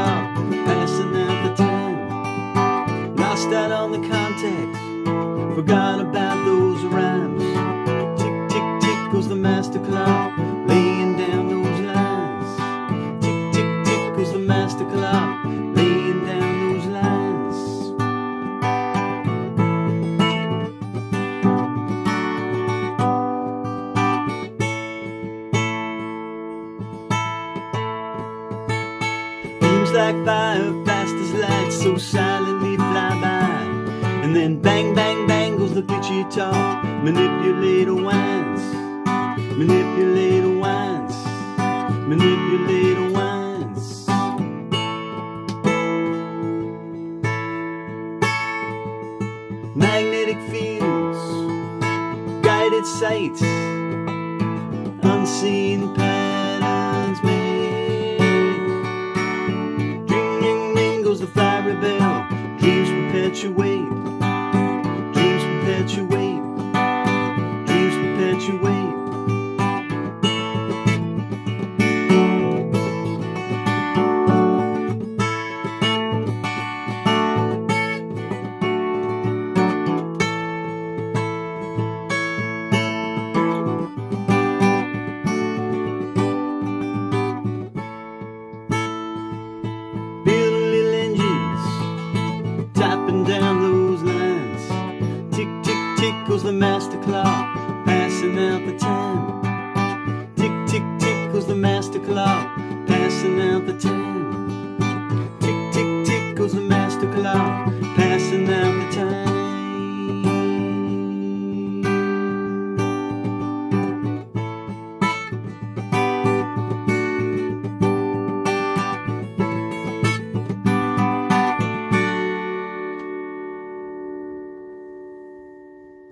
clock, passing out the time. Lost out on the context, forgot about those rhymes. Tick, tick, tick goes the master clock, laying down those lines. Tick, tick, tick goes the master clock, laying down those lines. Beams like fire, fast as light, so silently fly by. And then bang, bang, bang goes the pitchy talk. Manipulator winds, manipulator winds, manipulator winds. Magnetic fields, guided sights, unseen patterns made. Ring, ring, ring goes the fiery bell. Dreams perpetuate, dreams perpetuate, dreams perpetuate. Building little engines, tapping down those lines. Tick, tick, tick goes the master clock, passing out the time.